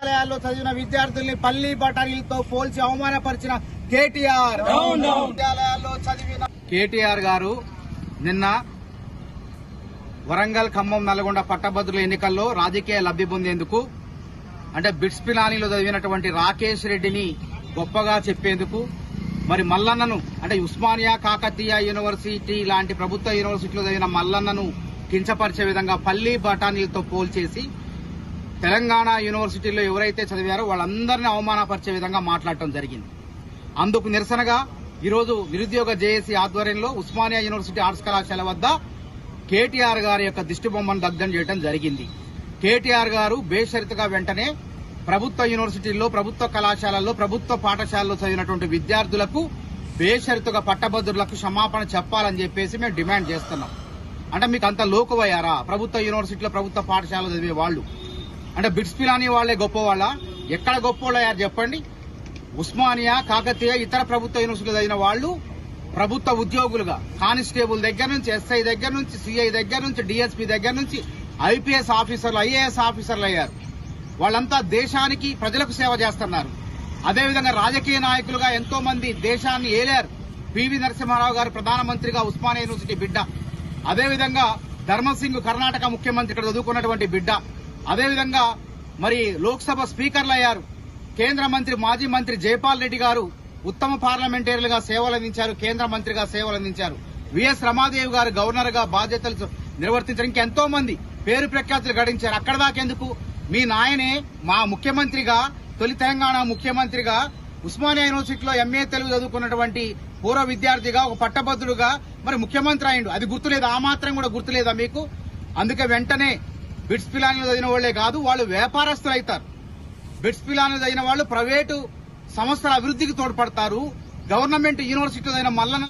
విద్యాలయాల్లో చదివిన విద్యార్థుల్ని పల్లి బఠానీలతో పోల్చి అవమానపరిచిన కేటీఆర్. విద్యాలయాల్లో చదివిన కేటీఆర్ గారు నిన్న వరంగల్, ఖమ్మం, నల్గొండ పట్టభద్రుల ఎన్నికల్లో రాజకీయ లబ్ధి పొందేందుకు అంటే బిట్స్ పిలానీలో చదివినటువంటి రాకేష్ రెడ్డిని గొప్పగా చెప్పేందుకు మరి మల్లన్నను అంటే ఉస్మానియా, కాకతీయ యూనివర్సిటీ లాంటి ప్రభుత్వ యూనివర్సిటీలో చదివిన మల్లన్నను కించపరిచే విధంగా పల్లి బఠానీలతో పోల్చేసి తెలంగాణ యూనివర్సిటీలో ఎవరైతే చదివారో వాళ్ళందరినీ అవమానపరిచే విధంగా మాట్లాడటం జరిగింది. అందుకు నిరసనగా ఈరోజు నిరుద్యోగ జేఏసీ ఆధ్వర్యంలో ఉస్మానియా యూనివర్సిటీ ఆర్ట్స్ కళాశాల వద్ద కేటీఆర్ గారి యొక్క దిష్టిబొమ్మను దగ్ధం చేయడం జరిగింది. కేటీఆర్ గారు బేషరతుగా వెంటనే ప్రభుత్వ యూనివర్సిటీల్లో, ప్రభుత్వ కళాశాలల్లో, ప్రభుత్వ పాఠశాలలో చదివినటువంటి విద్యార్థులకు బేషరతుగా పట్టభద్రులకు క్షమాపణ చెప్పాలని చెప్పేసి మేము డిమాండ్ చేస్తున్నాం. అంటే మీకు అంత లోకువయ్యారా? ప్రభుత్వ యూనివర్సిటీలో, ప్రభుత్వ పాఠశాలలో చదివే వాళ్ళు అంటే బిట్స్ పిలానీ వాళ్లే గొప్పవాళ్ళ? ఎక్కడ గొప్పవాళ్ళయ్యారు చెప్పండి? ఉస్మానియా, కాకతీయ, ఇతర ప్రభుత్వ యూనివర్సిటీలో చదివిన వాళ్ళు ప్రభుత్వ ఉద్యోగులుగా కానిస్టేబుల్ దగ్గర నుంచి, ఎస్ఐ దగ్గర నుంచి, సిఐ దగ్గర నుంచి, డీఎస్పీ దగ్గర నుంచి ఐపీఎస్ ఆఫీసర్లు, ఐఏఎస్ ఆఫీసర్లు అయ్యారు. వాళ్ళంతా దేశానికి, ప్రజలకు సేవ చేస్తున్నారు. అదేవిధంగా రాజకీయ నాయకులుగా ఎంతో మంది దేశాన్ని ఏలారు. పివి నరసింహారావు గారు ప్రధానమంత్రిగా ఉస్మానియా యూనివర్సిటీ బిడ్డ. అదేవిధంగా ధర్మసింగ్ కర్ణాటక ముఖ్యమంత్రి ఇక్కడ చదువుకున్నటువంటి బిడ్డ. అదేవిధంగా మరి లోక్సభ స్పీకర్లు అయ్యారు. కేంద్ర మంత్రి, మాజీ మంత్రి జైపాల్ రెడ్డి గారు ఉత్తమ పార్లమెంటరీలుగా సేవలందించారు, కేంద్ర మంత్రిగా సేవలందించారు. విఎస్ రమాదేవి గారు గవర్నర్ గా బాధ్యతలు నిర్వర్తించారు. ఇంకెంతో మంది పేరు ప్రఖ్యాతులు గడించారు. అక్కడ దాకెందుకు? మీ నాయనే మా ముఖ్యమంత్రిగా, తొలి తెలంగాణ ముఖ్యమంత్రిగా ఉస్మానియా యూనివర్సిటీలో ఎంఏ తెలుగు చదువుకున్నటువంటి పూర్వ విద్యార్థిగా, ఒక పట్టభద్రుడుగా మరి ముఖ్యమంత్రి అయిండు. అది గుర్తులేదు? ఆ మాత్రం కూడా గుర్తులేదా మీకు? అందుకే వెంటనే బిట్స్ పిలానీలో చదివిన వాళ్లే కాదు, వాళ్ళు వ్యాపారస్తులు అవుతారు. బిట్స్ పిలానీలో చదివిన వాళ్ళు ప్రైవేటు సంస్థల అభివృద్ధికి తోడ్పడతారు. గవర్నమెంట్ యూనివర్సిటీలో చదివిన మల్లన్న